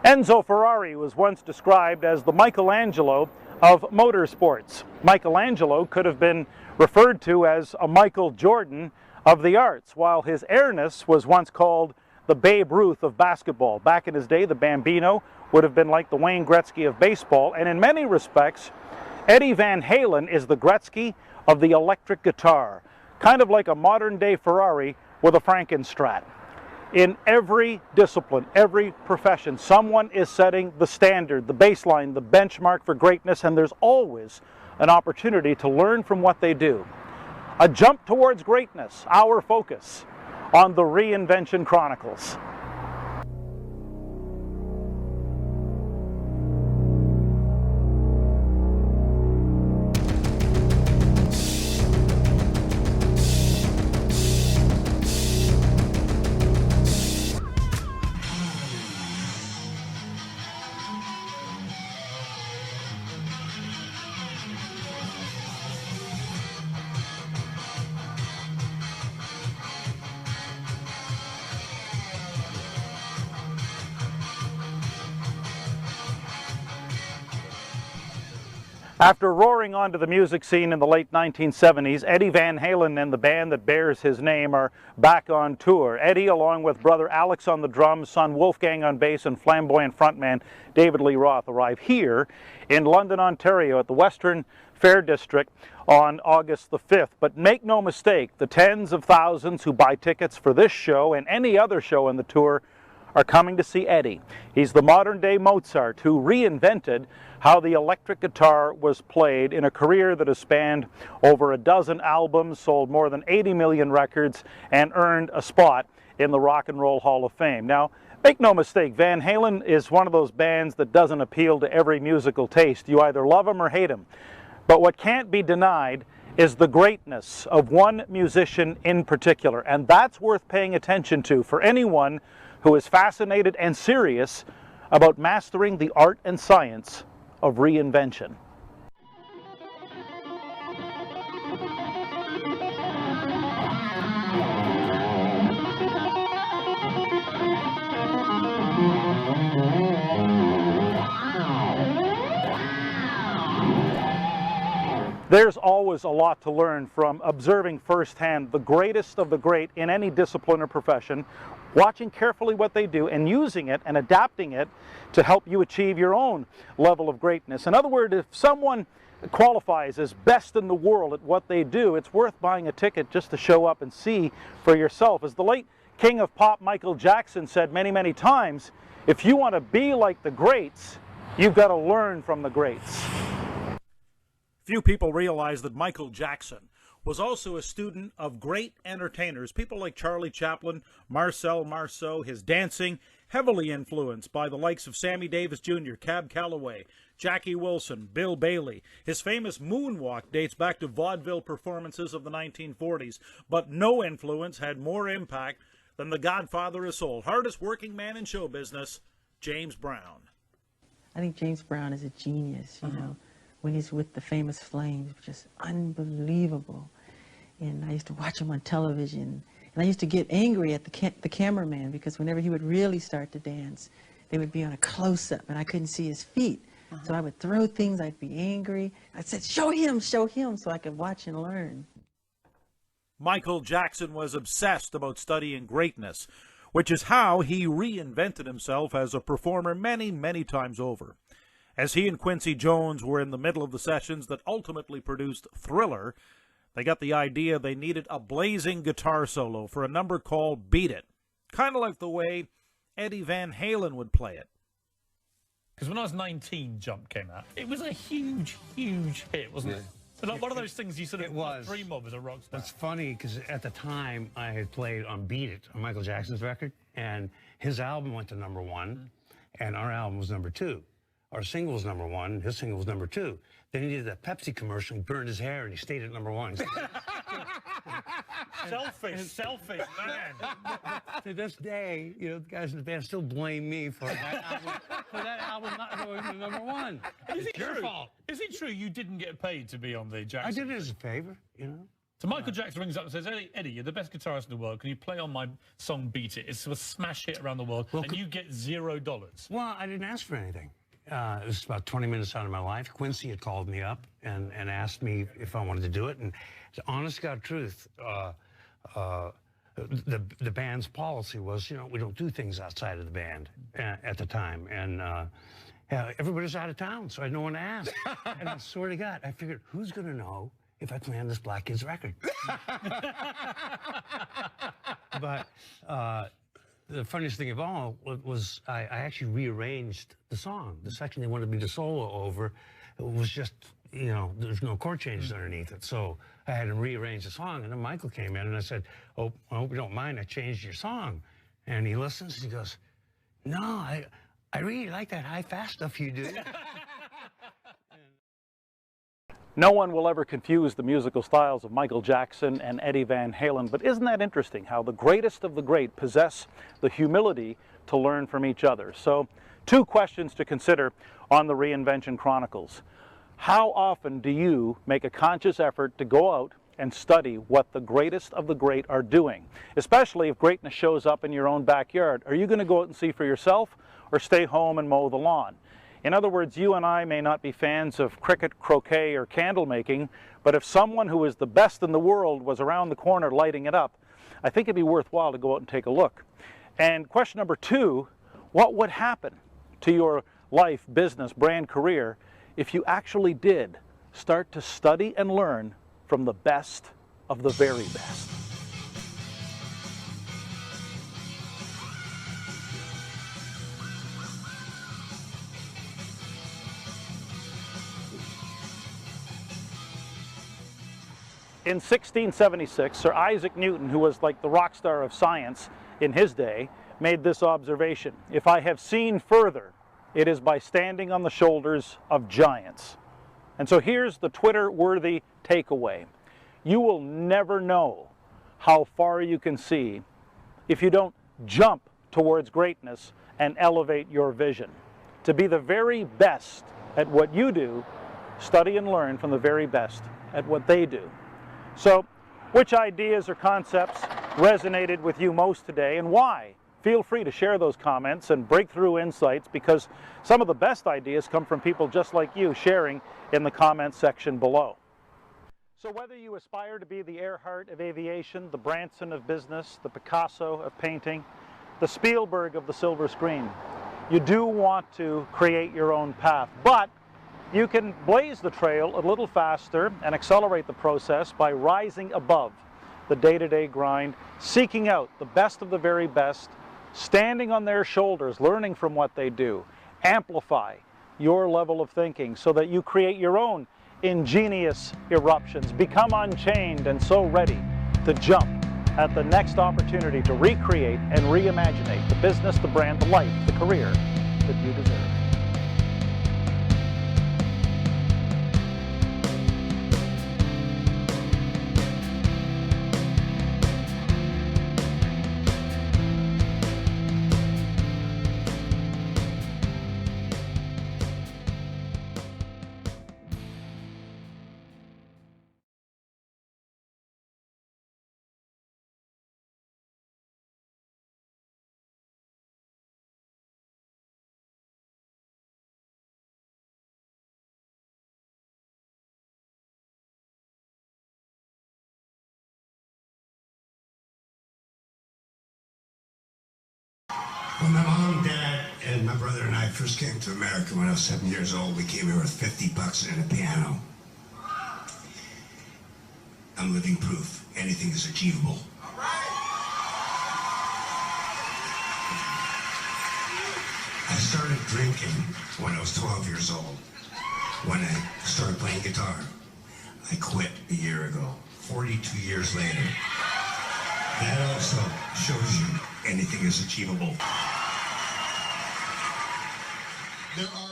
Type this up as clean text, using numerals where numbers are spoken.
Enzo Ferrari was once described as the Michelangelo of motorsports. Michelangelo could have been referred to as a Michael Jordan of the arts, while his airness was once called the Babe Ruth of basketball. Back in his day, the Bambino would have been like the Wayne Gretzky of baseball, and in many respects, Eddie Van Halen is the Gretzky of the electric guitar, kind of like a modern-day Ferrari with a Frankenstrat. In every discipline, every profession, someone is setting the standard, the baseline, the benchmark for greatness, and there's always an opportunity to learn from what they do. A jump towards greatness, our focus on the Reinvention Chronicles. After roaring onto the music scene in the late 1970s, Eddie Van Halen and the band that bears his name are back on tour. Eddie, along with brother Alex on the drums, son Wolfgang on bass, and flamboyant frontman David Lee Roth arrive here in London, Ontario at the Western Fair District on August the 5th. But make no mistake, the tens of thousands who buy tickets for this show and any other show on the tour are coming to see Eddie. He's the modern-day Mozart who reinvented how the electric guitar was played in a career that has spanned over a dozen albums, sold more than 80 million records, and earned a spot in the Rock and Roll Hall of Fame. Now, make no mistake, Van Halen is one of those bands that doesn't appeal to every musical taste. You either love him or hate him. But what can't be denied is the greatness of one musician in particular, and that's worth paying attention to for anyone who is fascinated and serious about mastering the art and science of reinvention. There's always a lot to learn from observing firsthand the greatest of the great in any discipline or profession, watching carefully what they do and using it and adapting it to help you achieve your own level of greatness. In other words, if someone qualifies as best in the world at what they do, it's worth buying a ticket just to show up and see for yourself. As the late king of pop Michael Jackson said many, many times, if you want to be like the greats, you've got to learn from the greats. Few people realize that Michael Jackson was also a student of great entertainers, people like Charlie Chaplin, Marcel Marceau. His dancing heavily influenced by the likes of Sammy Davis Jr., Cab Calloway, Jackie Wilson, Bill Bailey. His famous moonwalk dates back to vaudeville performances of the 1940s, but no influence had more impact than the godfather of soul, hardest working man in show business, James Brown. I think James Brown is a genius, you know. When he's with the famous Flames, just unbelievable. And I used to watch him on television. And I used to get angry at the cameraman because whenever he would really start to dance, they would be on a close-up and I couldn't see his feet. So I would throw things, I'd be angry. I said, show him, so I could watch and learn. Michael Jackson was obsessed about studying greatness, which is how he reinvented himself as a performer many, many times over. As he and Quincy Jones were in the middle of the sessions that ultimately produced Thriller, they got the idea they needed a blazing guitar solo for a number called Beat It, kind of like the way Eddie Van Halen would play it. Because when I was 19, Jump came out. It was a huge, huge hit, wasn't it? But like one of those things you sort of dream of as a rock star. It's funny because at the time I had played on Beat It, on Michael Jackson's record, and his album went to #1, and our album was #2. Our single was #1, his single was #2. Then he did that Pepsi commercial, he burned his hair, and he stayed at #1. Selfish, man. To this day, you know, the guys in the band still blame me for that album not going to #1. It's your fault. Is it true you didn't get paid to be on the Jackson? I did it as a favor, you know. So Michael Jackson rings up and says, Eddie, you're the best guitarist in the world. Can you play on my song Beat It? It's a smash hit around the world, and you get $0. Well, I didn't ask for anything. It was about 20 minutes out of my life. Quincy had called me up and asked me if I wanted to do it. And honest to God truth, the band's policy was, you know, we don't do things outside of the band at the time. And everybody's out of town, so I had no one to ask. And I swear to God, I figured, who's going to know if I play on this Black Kids record? But the funniest thing of all was I actually rearranged the song. The section they wanted me to solo over, it was just, you know, there's no chord changes underneath it. So I had to rearrange the song. And then Michael came in and I said, oh, I hope you don't mind, I changed your song. And he listens and he goes, no, I really like that high fast stuff you do. No one will ever confuse the musical styles of Michael Jackson and Eddie Van Halen, but isn't that interesting how the greatest of the great possess the humility to learn from each other? So, 2 questions to consider on the Reinvention Chronicles. How often do you make a conscious effort to go out and study what the greatest of the great are doing? Especially if greatness shows up in your own backyard. Are you going to go out and see for yourself or stay home and mow the lawn? In other words, you and I may not be fans of cricket, croquet, or candle making, but if someone who is the best in the world was around the corner lighting it up, I think it'd be worthwhile to go out and take a look. And question number 2, what would happen to your life, business, brand, career if you actually did start to study and learn from the best of the very best? In 1676, Sir Isaac Newton, who was like the rock star of science in his day, made this observation: if I have seen further, it is by standing on the shoulders of giants. And so here's the Twitter-worthy takeaway. You will never know how far you can see if you don't jump towards greatness and elevate your vision. To be the very best at what you do, study and learn from the very best at what they do. So, which ideas or concepts resonated with you most today, and why? Feel free to share those comments and breakthrough insights, because some of the best ideas come from people just like you sharing in the comments section below. So whether you aspire to be the Earhart of aviation, the Branson of business, the Picasso of painting, the Spielberg of the silver screen, you do want to create your own path, but you can blaze the trail a little faster and accelerate the process by rising above the day-to-day grind, seeking out the best of the very best, standing on their shoulders, learning from what they do. Amplify your level of thinking so that you create your own ingenious eruptions. Become unchained and so ready to jump at the next opportunity to recreate and reimaginate the business, the brand, the life, the career that you deserve. When my mom, dad, and my brother and I first came to America when I was 7 years old, we came here with $50 and a piano. I'm living proof. Anything is achievable. I started drinking when I was 12 years old. When I started playing guitar, I quit a year ago, 42 years later. That also shows you anything is achievable. There are